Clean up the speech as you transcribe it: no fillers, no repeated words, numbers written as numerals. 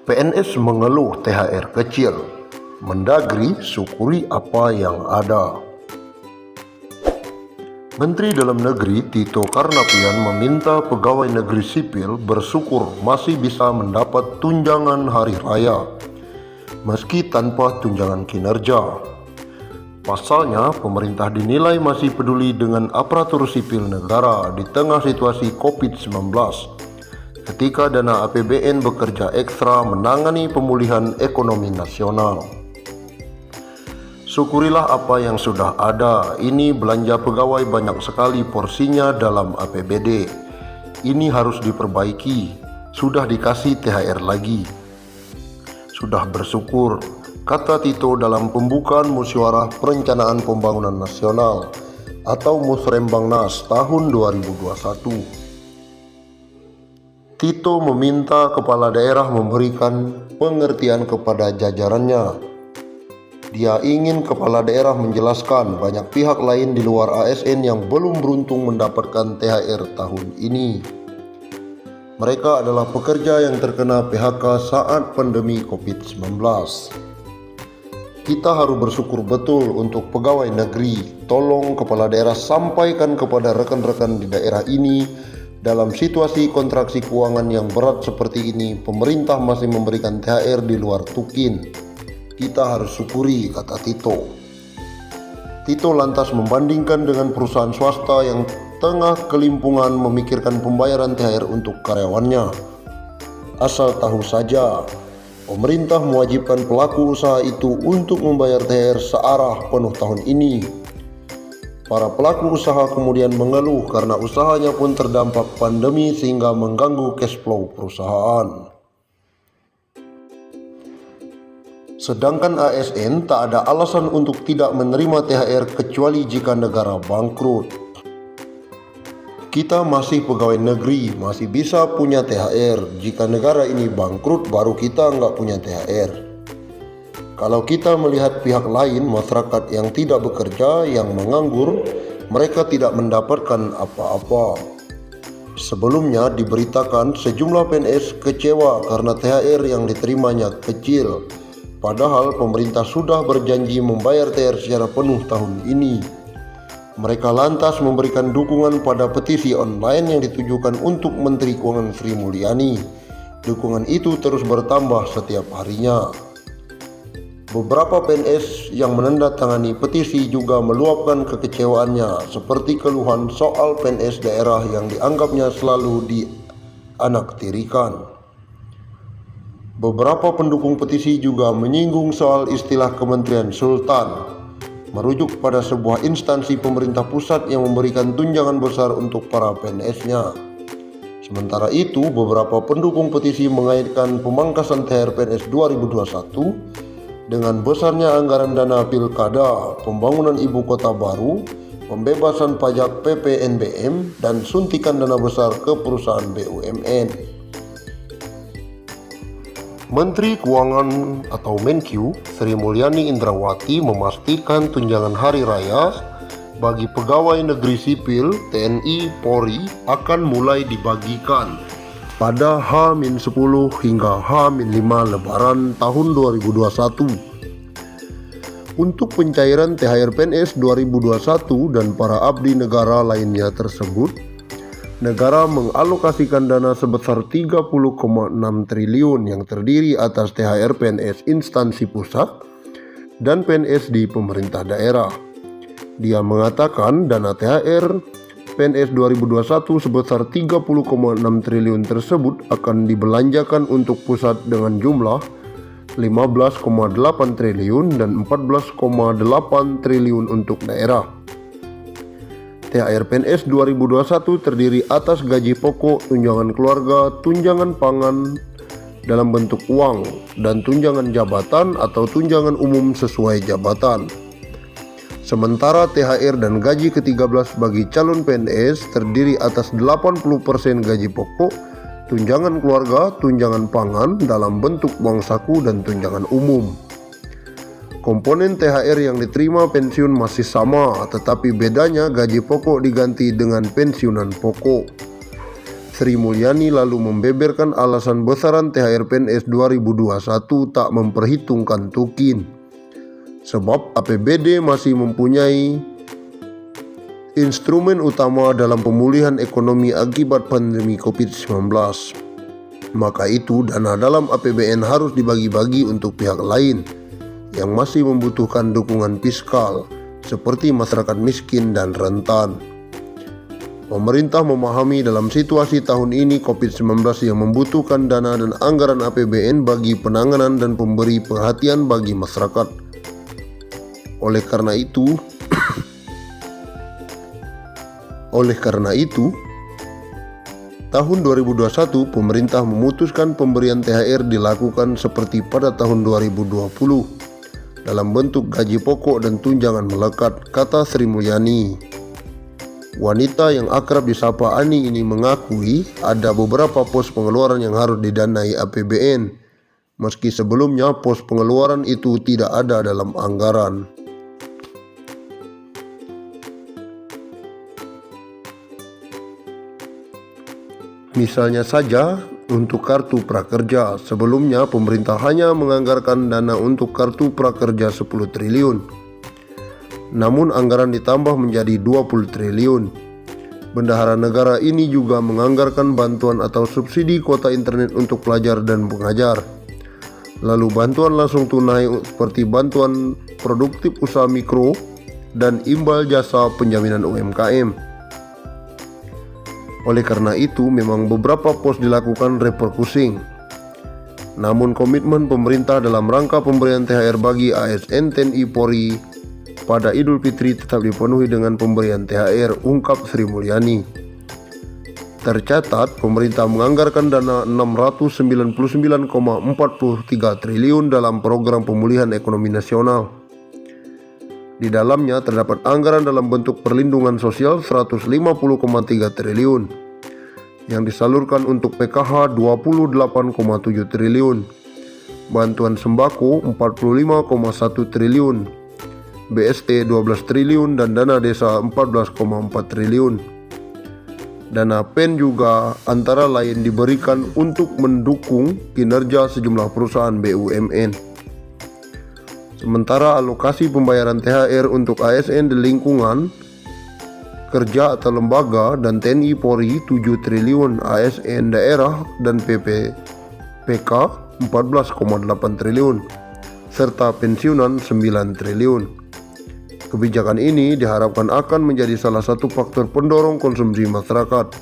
PNS mengeluh THR kecil, Mendagri syukuri apa yang ada. Menteri Dalam Negeri Tito Karnavian meminta pegawai negeri sipil bersyukur masih bisa mendapat tunjangan hari raya, meski tanpa tunjangan kinerja. Pasalnya, pemerintah dinilai masih peduli dengan aparatur sipil negara di tengah situasi COVID-19, ketika dana APBN bekerja ekstra menangani pemulihan ekonomi nasional. Syukurilah apa yang sudah ada, ini belanja pegawai banyak sekali porsinya dalam APBD. Ini harus diperbaiki, sudah dikasih THR lagi. Sudah bersyukur, kata Tito dalam pembukaan Musyawarah Perencanaan Pembangunan Nasional atau Musrembangnas tahun 2021. Tito meminta kepala daerah memberikan pengertian kepada jajarannya. Dia ingin kepala daerah menjelaskan banyak pihak lain di luar ASN yang belum beruntung mendapatkan THR tahun ini. Mereka adalah pekerja yang terkena PHK saat pandemi COVID-19. Kita harus bersyukur betul untuk pegawai negeri. Tolong kepala daerah sampaikan kepada rekan-rekan di daerah ini, dalam situasi kontraksi keuangan yang berat seperti ini, pemerintah masih memberikan THR di luar tukin. Kita harus syukuri, kata Tito. Tito lantas membandingkan dengan perusahaan swasta yang tengah kelimpungan memikirkan pembayaran THR untuk karyawannya. Asal tahu saja, pemerintah mewajibkan pelaku usaha itu untuk membayar THR searah penuh tahun ini. Para pelaku usaha kemudian mengeluh karena usahanya pun terdampak pandemi sehingga mengganggu cash flow perusahaan. Sedangkan ASN tak ada alasan untuk tidak menerima THR kecuali jika negara bangkrut. Kita masih pegawai negeri, masih bisa punya THR. Jika negara ini bangkrut, baru kita nggak punya THR. Kalau kita melihat pihak lain, masyarakat yang tidak bekerja, yang menganggur, mereka tidak mendapatkan apa-apa. Sebelumnya diberitakan sejumlah PNS kecewa karena THR yang diterimanya kecil. Padahal pemerintah sudah berjanji membayar THR secara penuh tahun ini. Mereka lantas memberikan dukungan pada petisi online yang ditujukan untuk Menteri Keuangan Sri Mulyani. Dukungan itu terus bertambah setiap harinya. Beberapa PNS yang menandatangani petisi juga meluapkan kekecewaannya, seperti keluhan soal PNS daerah yang dianggapnya selalu dianaktirikan. Beberapa pendukung petisi juga menyinggung soal istilah Kementerian Sultan, merujuk pada sebuah instansi pemerintah pusat yang memberikan tunjangan besar untuk para PNS-nya. Sementara itu, beberapa pendukung petisi mengaitkan pemangkasan THR PNS 2021 dengan besarnya anggaran dana pilkada, pembangunan ibu kota baru, pembebasan pajak PPNBM, dan suntikan dana besar ke perusahaan BUMN. Menteri Keuangan atau Menkyu Sri Mulyani Indrawati memastikan tunjangan hari raya bagi pegawai negeri sipil TNI Polri akan mulai dibagikan pada H-10 hingga H-5 Lebaran tahun 2021. Untuk pencairan THR PNS 2021 dan para abdi negara lainnya tersebut, negara mengalokasikan dana sebesar 30,6 triliun yang terdiri atas THR PNS instansi pusat dan PNS di pemerintah daerah. Dia mengatakan dana THR PNS 2021 sebesar 30,6 triliun tersebut akan dibelanjakan untuk pusat dengan jumlah 15,8 triliun dan 14,8 triliun untuk daerah. THR PNS 2021 terdiri atas gaji pokok, tunjangan keluarga, tunjangan pangan dalam bentuk uang, dan tunjangan jabatan atau tunjangan umum sesuai jabatan. Sementara THR dan gaji ke-13 bagi calon PNS terdiri atas 80% gaji pokok, tunjangan keluarga, tunjangan pangan dalam bentuk uang saku, dan tunjangan umum. Komponen THR yang diterima pensiun masih sama, tetapi bedanya gaji pokok diganti dengan pensiunan pokok. Sri Mulyani lalu membeberkan alasan besaran THR PNS 2021 tak memperhitungkan tukin. Sebab APBD masih mempunyai instrumen utama dalam pemulihan ekonomi akibat pandemi COVID-19. Maka itu dana dalam APBN harus dibagi-bagi untuk pihak lain yang masih membutuhkan dukungan fiskal seperti masyarakat miskin dan rentan. Pemerintah memahami dalam situasi tahun ini COVID-19 yang membutuhkan dana dan anggaran APBN bagi penanganan dan pemberi perhatian bagi masyarakat. Oleh karena itu, tahun 2021 pemerintah memutuskan pemberian THR dilakukan seperti pada tahun 2020 dalam bentuk gaji pokok dan tunjangan melekat, kata Sri Mulyani. Wanita yang akrab disapa Ani ini mengakui ada beberapa pos pengeluaran yang harus didanai APBN, meski sebelumnya pos pengeluaran itu tidak ada dalam anggaran. Misalnya saja untuk kartu prakerja, sebelumnya pemerintah hanya menganggarkan dana untuk kartu prakerja 10 triliun. Namun anggaran ditambah menjadi 20 triliun. Bendahara negara ini juga menganggarkan bantuan atau subsidi kuota internet untuk pelajar dan pengajar. Lalu bantuan langsung tunai seperti bantuan produktif usaha mikro dan imbal jasa penjaminan UMKM. Oleh karena itu memang beberapa pos dilakukan refocusing. Namun komitmen pemerintah dalam rangka pemberian THR bagi ASN TNI Polri pada Idul Fitri tetap dipenuhi dengan pemberian THR, ungkap Sri Mulyani. Tercatat, pemerintah menganggarkan dana 699,43 triliun dalam program pemulihan ekonomi nasional. Di dalamnya terdapat anggaran dalam bentuk perlindungan sosial 150,3 triliun, yang disalurkan untuk PKH 28,7 triliun, bantuan sembako 45,1 triliun, BST 12 triliun dan dana desa 14,4 triliun. Dana PEN juga antara lain diberikan untuk mendukung kinerja sejumlah perusahaan BUMN. Sementara alokasi pembayaran THR untuk ASN di lingkungan kerja atau lembaga dan TNI Polri 7 triliun, ASN daerah dan PK 14,8 triliun, serta pensiunan 9 triliun. Kebijakan ini diharapkan akan menjadi salah satu faktor pendorong konsumsi masyarakat.